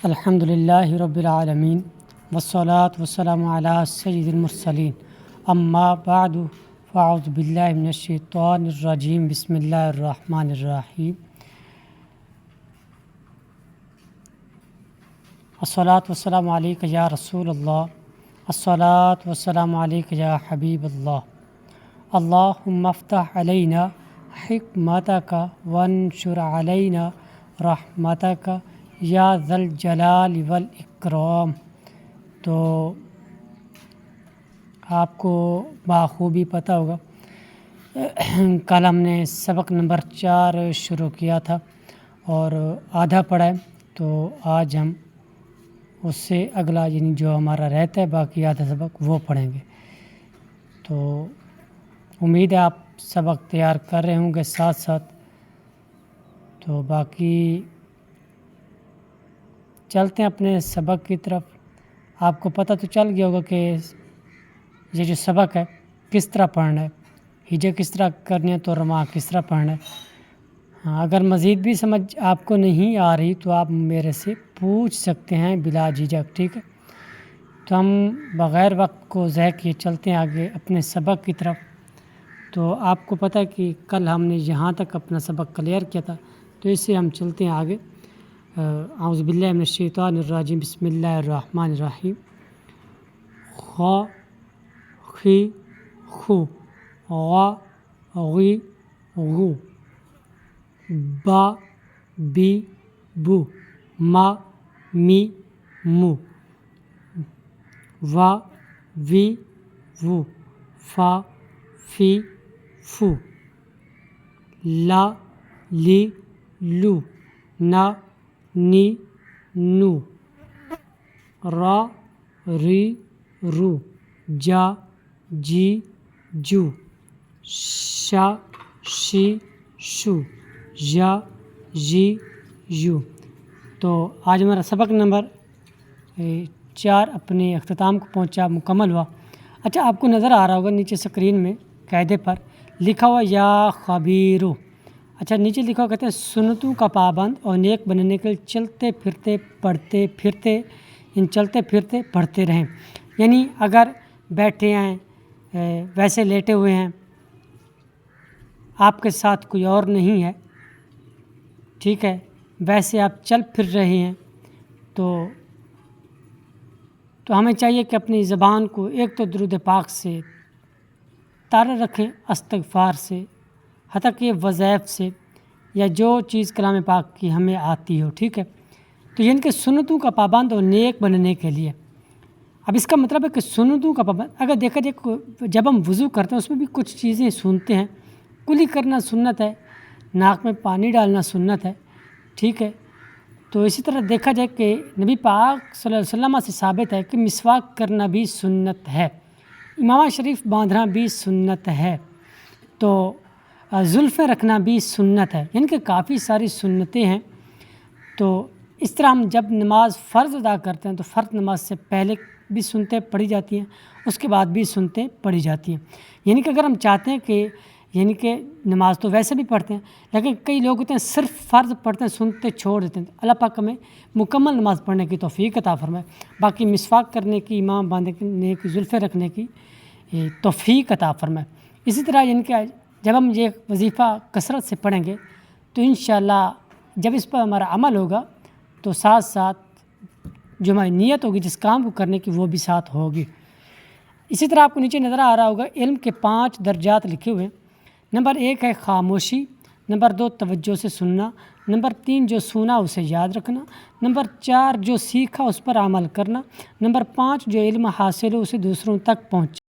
الحمد للہ رب العالمین والصلاة والسلام علی سید المرسلین اما بعد فاعوذ باللہ من الشیطان الرجیم بسم اللہ الرحمن الرحیم الصلاة والسلام علیک یا رسول اللہ الصلاة والسلام علیک یا حبیب اللہ اللہم افتح علینا حکمتک وانشر علینا رحمتک یا ذا الجلال والاکرام۔ تو آپ کو بخوبی پتہ ہوگا کل ہم نے سبق نمبر 4 شروع کیا تھا اور آدھا پڑھا ہے، تو آج ہم اس سے اگلا یعنی جو ہمارا رہتا ہے باقی آدھا سبق وہ پڑھیں گے۔ تو امید ہے آپ سبق تیار کر رہے ہوں گے ساتھ ساتھ۔ تو باقی چلتے ہیں اپنے سبق کی طرف۔ آپ کو پتہ تو چل گیا ہوگا کہ یہ جو سبق ہے کس طرح پڑھنا ہے، ہجے کس طرح کرنی ہے، تو رما کس طرح پڑھنا ہے۔ اگر مزید بھی سمجھ آپ کو نہیں آ رہی تو آپ میرے سے پوچھ سکتے ہیں بلا جھجک، ٹھیک ہے۔ تو ہم بغیر وقت کو ضائع کیے چلتے ہیں آگے اپنے سبق کی طرف۔ تو آپ کو پتہ ہے کہ کل ہم نے یہاں تک اپنا سبق کلیئر کیا تھا، تو اس سے ہم چلتے ہیں آگے۔ اعوذ باللہ من الشیطان الرجیم بسم اللہ الرحمن الرحیم۔ خا خی خو غا غی غو با بی بو ما می مو وا وی وو فا فی فو لا لی لو نا نی نو را ری رو جا جی جو شا شی شو یا جی یو۔ تو آج ہمارا سبق نمبر 4 اپنے اختتام کو پہنچا، مکمل ہوا۔ اچھا، آپ کو نظر آ رہا ہوگا نیچے اسکرین میں قاعدے پر لکھا ہوا یا خبیرو۔ اچھا، نیچے لکھا ہوا کہتے ہیں سنتوں کا پابند اور نیک بننے کے لیے چلتے پھرتے پڑھتے پھرتے چلتے پھرتے پڑھتے رہیں۔ یعنی اگر بیٹھے ہیں، ویسے لیٹے ہوئے ہیں، آپ کے ساتھ کوئی اور نہیں ہے، ٹھیک ہے، ویسے آپ چل پھر رہے ہیں، تو ہمیں چاہیے کہ اپنی زبان کو ایک تو درود پاک سے طارہ رکھیں، استغفار سے، حتیٰ کہ وظائف سے، یا جو چیز کلام پاک کی ہمیں آتی ہو، ٹھیک ہے۔ تو یعنی کہ سنتوں کا پابند اور نیک بننے کے لیے، اب اس کا مطلب ہے کہ سنتوں کا پابند اگر دیکھا جائے، جب ہم وضو کرتے ہیں اس میں بھی کچھ چیزیں سنتے ہیں، کلی کرنا سنت ہے، ناک میں پانی ڈالنا سنت ہے، ٹھیک ہے۔ تو اسی طرح دیکھا جائے کہ نبی پاک صلی اللہ علیہ وسلم سے ثابت ہے کہ مسواک کرنا بھی سنت ہے، امامہ شریف باندھنا بھی سنت ہے، تو زلفیں رکھنا بھی سنت ہے، یعنی کہ کافی ساری سنتیں ہیں۔ تو اس طرح ہم جب نماز فرض ادا کرتے ہیں تو فرض نماز سے پہلے بھی سنتیں پڑھی جاتی ہیں، اس کے بعد بھی سنتیں پڑھی جاتی ہیں۔ یعنی کہ اگر ہم چاہتے ہیں کہ یعنی کہ نماز تو ویسے بھی پڑھتے ہیں، لیکن کئی لوگ ہوتے ہیں صرف فرض پڑھتے ہیں، سنتے چھوڑ دیتے ہیں۔ اللہ پاک ہمیں مکمل نماز پڑھنے کی توفیق عطا فرمائے، باقی مسواک کرنے کی، امام باندھنے کی، زلفیں رکھنے کی توفیق عطا فرمائے۔ اسی طرح یعنی کہ جب ہم یہ وظیفہ کثرت سے پڑھیں گے تو انشاءاللہ جب اس پر ہمارا عمل ہوگا تو ساتھ ساتھ جو ہماری نیت ہوگی جس کام کو کرنے کی وہ بھی ساتھ ہوگی۔ اسی طرح آپ کو نیچے نظر آ رہا ہوگا علم کے 5 درجات لکھے ہوئے ہیں۔ نمبر 1 ہے خاموشی، نمبر 2 توجہ سے سننا، نمبر 3 جو سنا اسے یاد رکھنا، نمبر 4 جو سیکھا اس پر عمل کرنا، نمبر 5 جو علم حاصل ہو اسے دوسروں تک پہنچانا۔